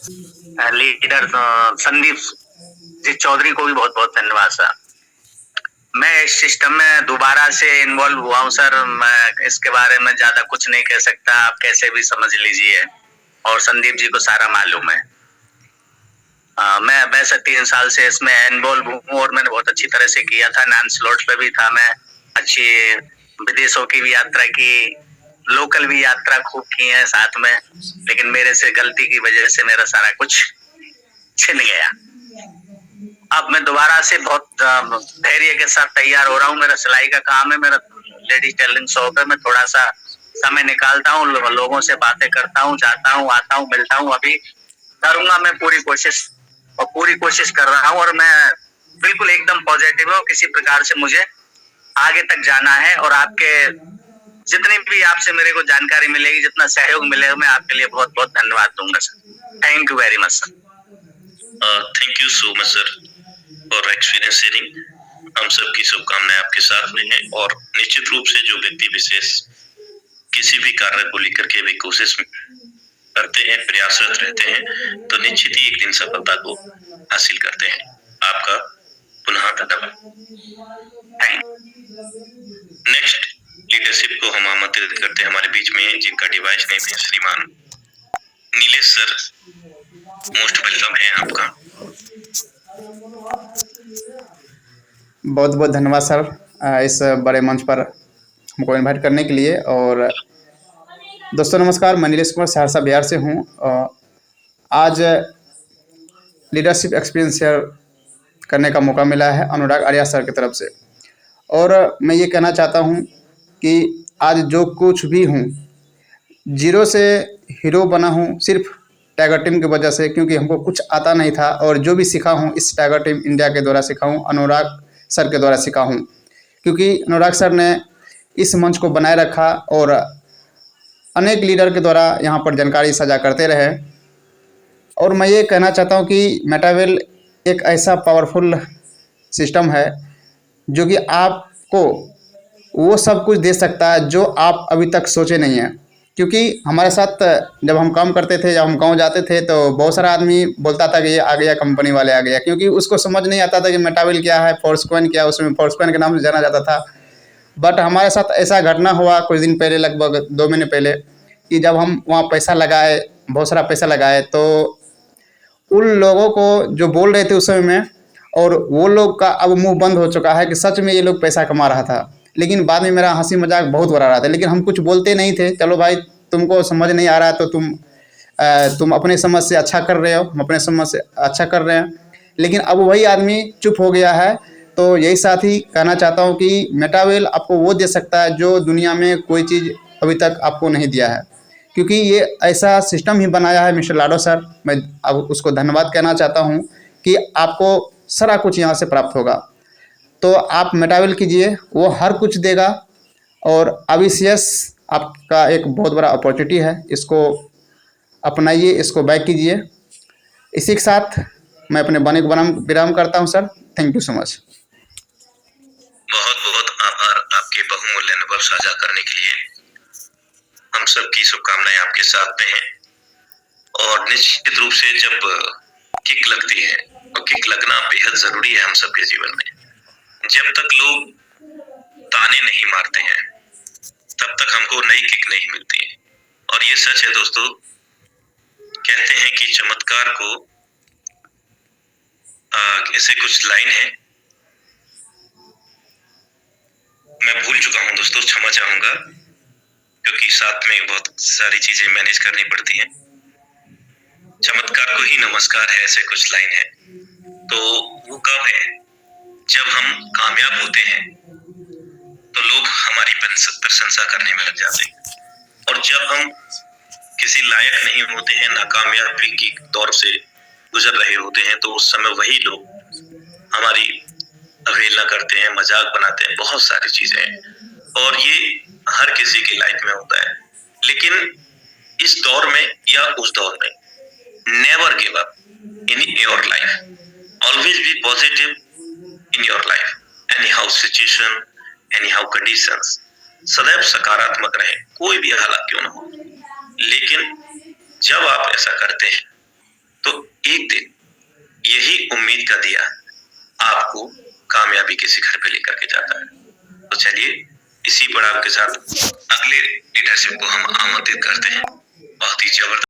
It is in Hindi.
लीडर संदीप जी चौधरी को भी बहुत बहुत धन्यवाद सर। मैं इस सिस्टम में दोबारा से इन्वॉल्व हुआ हूँ सर। मैं इसके बारे में ज्यादा कुछ नहीं कह सकता, आप कैसे भी समझ लीजिए। और संदीप जी को सारा मालूम है। मैं वैसे 3 साल से इसमें इन्वॉल्व हूँ और मैंने बहुत अच्छी तरह से किया था। नॉन स्लॉट पे भी था मैं। अच्छी विदेशों की भी यात्रा की, लोकल भी यात्रा खूब की है साथ में। लेकिन मेरे से गलती की वजह से मेरा सारा कुछ छिन गया। अब मैं दोबारा से बहुत धैर्य के साथ तैयार हो रहा हूँ। मेरा सिलाई का काम है, मेरा लेडीज टेलरिंग शॉप है। मैं थोड़ा सा समय निकालता हूँ, लोगों से बातें करता हूँ, जाता हूँ, आता हूँ, मिलता हूँ। अभी करूंगा मैं पूरी कोशिश, और पूरी कोशिश कर रहा हूँ। और मैं बिल्कुल एकदम पॉजिटिव हूँ। किसी प्रकार से मुझे आगे तक जाना है। और आपके जितनी भी आपसे मेरे को जानकारी मिलेगी, जितना सहयोग मिलेगा, मैं आपके लिए बहुत बहुत धन्यवाद दूंगा sir. Thank you very much sir. Thank you so much sir for experience sharing. हम सबकी शुभकामनाएं आपके साथ में हैं और निश्चित रूप से जो व्यक्ति विशेष किसी भी कार्य को लेकर के भी कोशिश करते हैं, प्रयासरत रहते हैं, तो निश्चित ही एक दिन सफलता को हासिल करते हैं। आपका पुनः धन्यवाद। नेक्स्ट लीडरशिप को हम आमंत्रित करते हैं हमारे बीच में, जिनका डिवाइस नेम है श्रीमान नीलेश सर। मोस्ट वेलकम है आपका। बहुत बहुत धन्यवाद सर इस बड़े मंच पर हमको इनवाइट करने के लिए। और दोस्तों नमस्कार, मैं नीलेश कुमार सहरसा बिहार से हूँ। आज लीडरशिप एक्सपीरियंस शेयर करने का मौका मिला है अनुराग आर्या सर की तरफ से। और मैं ये कहना चाहता हूँ कि आज जो कुछ भी हूँ, जीरो से हीरो बना हूँ सिर्फ टाइगर टीम की वजह से, क्योंकि हमको कुछ आता नहीं था। और जो भी सीखा हूँ इस टाइगर टीम इंडिया के द्वारा सीखा हूँ, अनुराग सर के द्वारा सीखा हूँ। क्योंकि अनुराग सर ने इस मंच को बनाए रखा और अनेक लीडर के द्वारा यहाँ पर जानकारी साझा करते रहे। और मैं ये कहना चाहता हूँ कि मेटावेल एक ऐसा पावरफुल सिस्टम है जो कि आपको वो सब कुछ दे सकता है जो आप अभी तक सोचे नहीं हैं। क्योंकि हमारे साथ जब हम काम करते थे, जब हम गांव जाते थे, तो बहुत सारा आदमी बोलता था कि ये आ गया, कंपनी वाले आ गया। क्योंकि उसको समझ नहीं आता था कि मेटावेल क्या है, फोर्सकॉइन क्या है। उसमें फोर्सकॉइन के नाम से जाना जाता था। बट हमारे साथ ऐसा घटना हुआ कुछ दिन पहले, लगभग 2 महीने पहले, कि जब हम वहाँ पैसा लगाए, बहुत सारा पैसा लगाए, तो उन लोगों को जो बोल रहे थे उस समय में, और वो लोग का अब मुंह बंद हो चुका है कि सच में ये लोग पैसा कमा रहा था। लेकिन बाद में मेरा हंसी मजाक बहुत बड़ा रहा था, लेकिन हम कुछ बोलते नहीं थे। चलो भाई, तुमको समझ नहीं आ रहा है तो तुम अपने समझ से अच्छा कर रहे हो, हम अपने समझ से अच्छा कर रहे हैं। लेकिन अब वही आदमी चुप हो गया है। तो यही साथ ही कहना चाहता हूँ कि मेटावेल आपको वो दे सकता है जो दुनिया में कोई चीज़ अभी तक आपको नहीं दिया है। क्योंकि ये ऐसा सिस्टम ही बनाया है मिस्टर लाडो सर। मैं अब उसको धन्यवाद कहना चाहता हूँ कि आपको सारा कुछ यहाँ से प्राप्त होगा। तो आप मेटावेल कीजिए, वो हर कुछ देगा। और अविशियस आपका एक बहुत बड़ा अपॉर्चुनिटी है, इसको अपनाइए, इसको बैक कीजिए। इसी के साथ मैं अपने वाणी को विराम करता हूँ sir. Thank you so much. बहुत बहुत आभार आपके बहुमूल्य अनुभव साझा करने के लिए। हम सबकी शुभकामनाएं आपके साथ में हैं। और निश्चित रूप से जब किक लगती है, और किक लगना बेहद जरूरी है हम सबके जीवन में। जब तक लोग ताने नहीं मारते हैं तब तक हमको नई किक नहीं मिलती है। और ये सच है दोस्तों, कहते हैं कि चमत्कार को ऐसे कुछ लाइन है, मैं भूल चुका हूं दोस्तों, क्षमा चाहूंगा, क्योंकि साथ में बहुत सारी चीजें मैनेज करनी पड़ती हैं। चमत्कार को ही नमस्कार है, ऐसे कुछ लाइन है। तो वो कब है? जब हम कामयाब होते हैं तो लोग हमारी प्रशंसा करने में लग जाते हैं। और जब हम किसी लायक नहीं होते हैं, नाकामयाबी की दौर से गुजर रहे होते हैं, तो उस समय वही लोग हमारी अवहेलना करते हैं, मजाक बनाते हैं, बहुत सारी चीजें हैं। और ये हर किसी की लाइफ में होता है। लेकिन इस दौर में या उस दौर में, never give up in your life. Always be positive in your life, any how situation, any how conditions. सदैव सकारात्मक रहे, कोई भी हालात क्यों ना हो। लेकिन जब आप ऐसा करते हैं तो एक दिन यही उम्मीद का दिया आपको कामयाबी के शिखर पे लेकर के जाता है। तो चलिए इसी पड़ाव के साथ अगले लीडरशिप को हम आमंत्रित करते हैं। बहुत ही जबरदस्त